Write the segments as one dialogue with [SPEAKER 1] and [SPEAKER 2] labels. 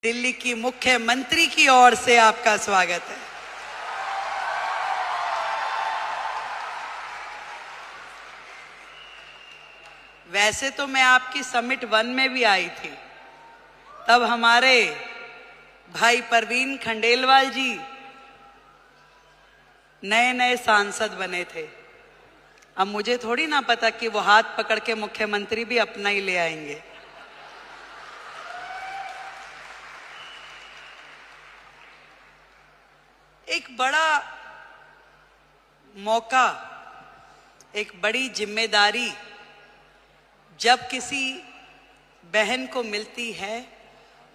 [SPEAKER 1] दिल्ली की मुख्यमंत्री की ओर से आपका स्वागत है। वैसे तो मैं आपकी समिट 1 में भी आई थी, तब हमारे भाई परवीन खंडेलवाल जी नए नए सांसद बने थे। अब मुझे थोड़ी ना पता कि वो हाथ पकड़ के मुख्यमंत्री भी अपना ही ले आएंगे। एक बड़ा मौका, एक बड़ी जिम्मेदारी जब किसी बहन को मिलती है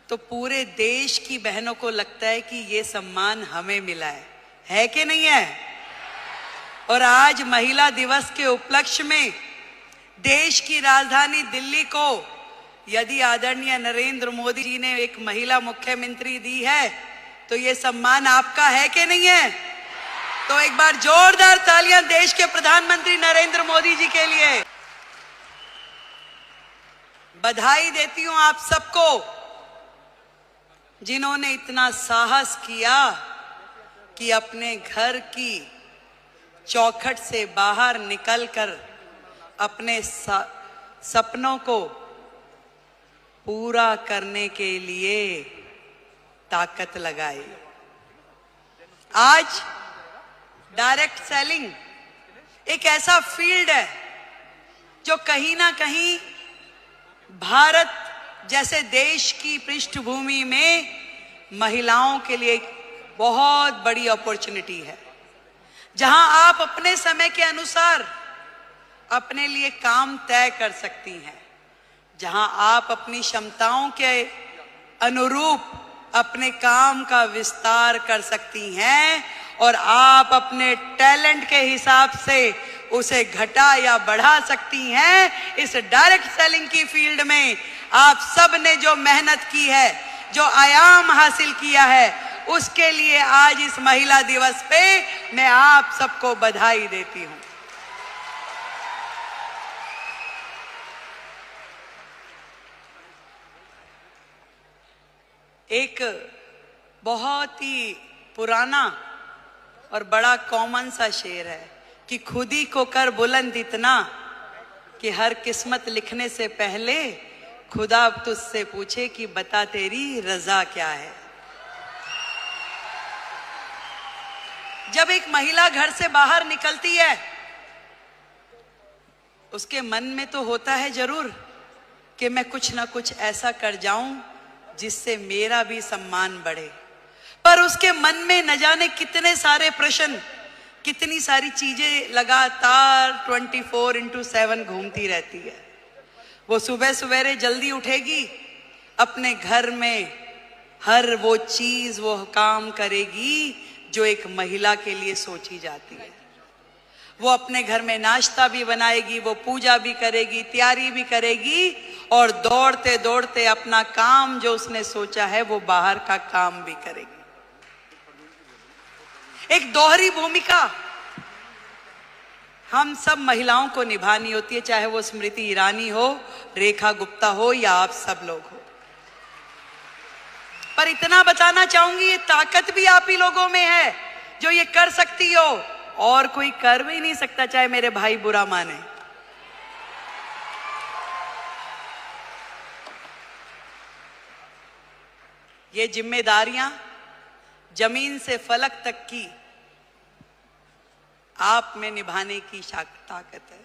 [SPEAKER 1] तो पूरे देश की बहनों को लगता है कि ये सम्मान हमें मिला है कि नहीं है? और आज महिला दिवस के उपलक्ष्य में देश की राजधानी दिल्ली को यदि आदरणीय नरेंद्र मोदी जी ने एक महिला मुख्यमंत्री दी है तो ये सम्मान आपका है कि नहीं है? तो एक बार जोरदार तालियां देश के प्रधानमंत्री नरेंद्र मोदी जी के लिए। बधाई देती हूं आप सबको जिन्होंने इतना साहस किया कि अपने घर की चौखट से बाहर निकलकर अपने सपनों को पूरा करने के लिए ताकत लगाई। आज डायरेक्ट सेलिंग एक ऐसा फील्ड है जो कहीं ना कहीं भारत जैसे देश की पृष्ठभूमि में महिलाओं के लिए एक बहुत बड़ी अपॉर्चुनिटी है, जहां आप अपने समय के अनुसार अपने लिए काम तय कर सकती हैं, जहां आप अपनी क्षमताओं के अनुरूप अपने काम का विस्तार कर सकती हैं और आप अपने टैलेंट के हिसाब से उसे घटा या बढ़ा सकती हैं। इस डायरेक्ट सेलिंग की फील्ड में आप सब ने जो मेहनत की है, जो आयाम हासिल किया है, उसके लिए आज इस महिला दिवस पे मैं आप सबको बधाई देती हूं। एक बहुत ही पुराना और बड़ा कॉमन सा शेर है कि खुद ही को कर बुलंद इतना कि हर किस्मत लिखने से पहले खुदा तुझसे पूछे कि बता तेरी रजा क्या है। जब एक महिला घर से बाहर निकलती है उसके मन में तो होता है जरूर कि मैं कुछ ना कुछ ऐसा कर जाऊं जिससे मेरा भी सम्मान बढ़े, पर उसके मन में न जाने कितने सारे प्रश्न, कितनी सारी चीजें लगातार 24/7 घूमती रहती है। वो सुबह सवेरे जल्दी उठेगी, अपने घर में हर वो चीज वो काम करेगी जो एक महिला के लिए सोची जाती है। वो अपने घर में नाश्ता भी बनाएगी, वो पूजा भी करेगी, तैयारी भी करेगी और दौड़ते दौड़ते अपना काम जो उसने सोचा है वो बाहर का काम भी करेगी। एक दोहरी भूमिका हम सब महिलाओं को निभानी होती है, चाहे वो स्मृति ईरानी हो, रेखा गुप्ता हो या आप सब लोग हो। पर इतना बताना चाहूंगी, ये ताकत भी आप ही लोगों में है जो ये कर सकती हो, और कोई कर भी नहीं सकता, चाहे मेरे भाई बुरा माने। ये जिम्मेदारियां जमीन से फलक तक की आप में निभाने की ताकत है,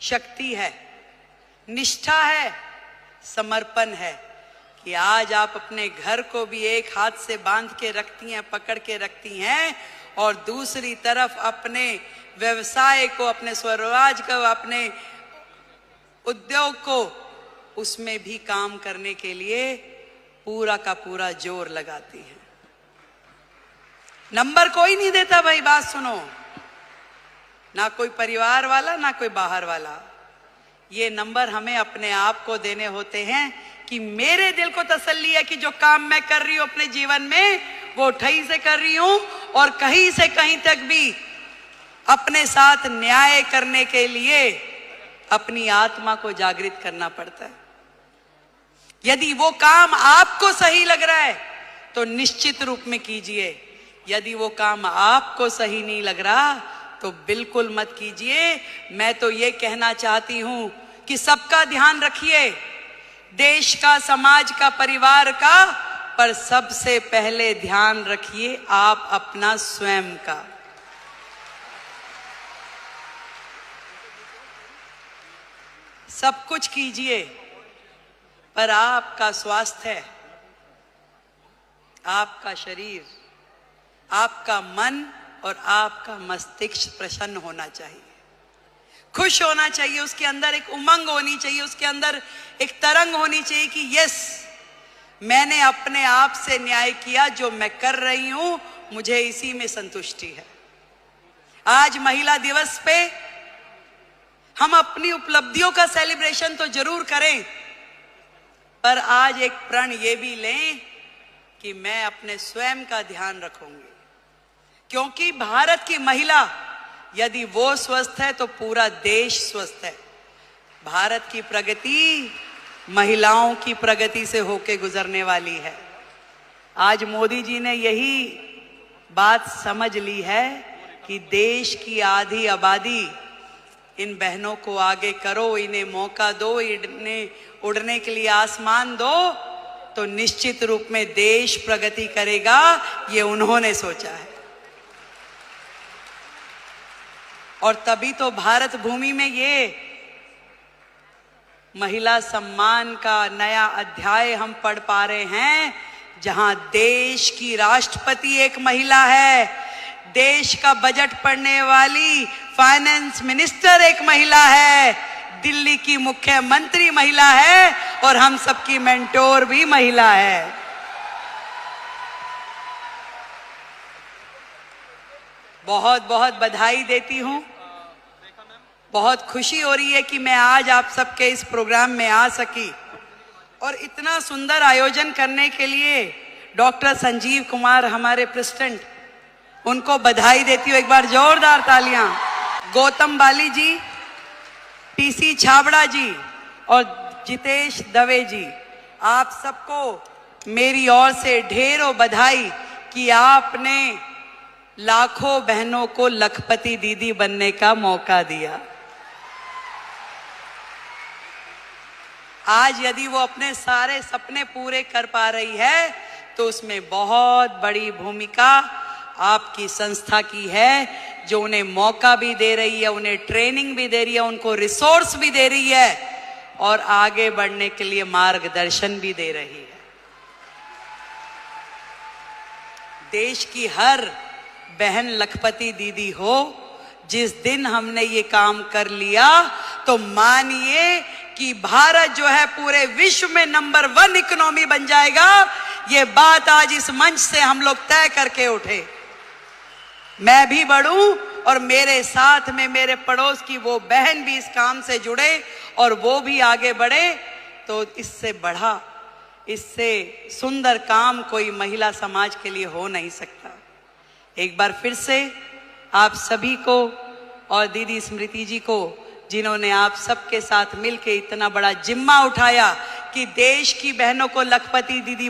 [SPEAKER 1] शक्ति है, निष्ठा है, समर्पण है कि आज आप अपने घर को भी एक हाथ से बांध के रखती हैं, पकड़ के रखती हैं, और दूसरी तरफ अपने व्यवसाय को, अपने स्वरोजगार को, अपने उद्योग को, उसमें भी काम करने के लिए पूरा का पूरा जोर लगाती हैं। नंबर कोई नहीं देता भाई, बात सुनो, ना कोई परिवार वाला ना कोई बाहर वाला। ये नंबर हमें अपने आप को देने होते हैं कि मेरे दिल को तसल्ली है कि जो काम मैं कर रही हूं अपने जीवन में वो ठही से कर रही हूं, और कहीं से कहीं तक भी अपने साथ न्याय करने के लिए अपनी आत्मा को जागृत करना पड़ता है। यदि वो काम आपको सही लग रहा है तो निश्चित रूप में कीजिए, यदि वो काम आपको सही नहीं लग रहा तो बिल्कुल मत कीजिए। मैं तो ये कहना चाहती हूं कि सबका ध्यान रखिए, देश का, समाज का, परिवार का, पर सबसे पहले ध्यान रखिए आप अपना स्वयं का। सब कुछ कीजिए पर आपका स्वास्थ्य, आपका शरीर, आपका मन और आपका मस्तिष्क प्रसन्न होना चाहिए, खुश होना चाहिए, उसके अंदर एक उमंग होनी चाहिए, उसके अंदर एक तरंग होनी चाहिए कि यस, मैंने अपने आप से न्याय किया, जो मैं कर रही हूं मुझे इसी में संतुष्टि है। आज महिला दिवस पे हम अपनी उपलब्धियों का सेलिब्रेशन तो जरूर करें, पर आज एक प्रण ये भी लें कि मैं अपने स्वयं का ध्यान रखूंगी, क्योंकि भारत की महिला यदि वो स्वस्थ है तो पूरा देश स्वस्थ है। भारत की प्रगति महिलाओं की प्रगति से होके गुजरने वाली है। आज मोदी जी ने यही बात समझ ली है कि देश की आधी आबादी, इन बहनों को आगे करो, इन्हें मौका दो, इन्हें उड़ने के लिए आसमान दो, तो निश्चित रूप में देश प्रगति करेगा। ये उन्होंने सोचा है और तभी तो भारत भूमि में ये महिला सम्मान का नया अध्याय हम पढ़ पा रहे हैं, जहां देश की राष्ट्रपति एक महिला है, देश का बजट पढ़ने वाली फाइनेंस मिनिस्टर एक महिला है, दिल्ली की मुख्यमंत्री महिला है और हम सबकी मेंटोर भी महिला है। बहुत बहुत बधाई देती हूं, बहुत खुशी हो रही है कि मैं आज आप सबके इस प्रोग्राम में आ सकी और इतना सुंदर आयोजन करने के लिए डॉक्टर संजीव कुमार हमारे प्रेसिडेंट, उनको बधाई देती हूँ। एक बार जोरदार तालियां। गौतम बाली जी, पीसी छाबड़ा जी और जितेश दवे जी, आप सबको मेरी ओर से ढेरों बधाई कि आपने लाखों बहनों को लखपति दीदी बनने का मौका दिया। आज यदि वो अपने सारे सपने पूरे कर पा रही है तो उसमें बहुत बड़ी भूमिका आपकी संस्था की है, जो उन्हें मौका भी दे रही है, उन्हें ट्रेनिंग भी दे रही है, उनको रिसोर्स भी दे रही है और आगे बढ़ने के लिए मार्गदर्शन भी दे रही है। देश की हर बहन लखपति दीदी हो। जिस दिन हमने ये काम कर लिया तो मानिए कि भारत जो है पूरे विश्व में नंबर 1 इकोनॉमी बन जाएगा। ये बात आज इस मंच से हम लोग तय करके उठे। मैं भी बढ़ूं और मेरे साथ में मेरे पड़ोस की वो बहन भी इस काम से जुड़े और वो भी आगे बढ़े, तो इससे बढ़ा, इससे सुंदर काम कोई महिला समाज के लिए हो नहीं सकता। एक बार फिर से आप सभी को और दीदी स्मृति जी को, जिन्होंने आप सबके साथ मिलकर इतना बड़ा जिम्मा उठाया कि देश की बहनों को लखपति दीदी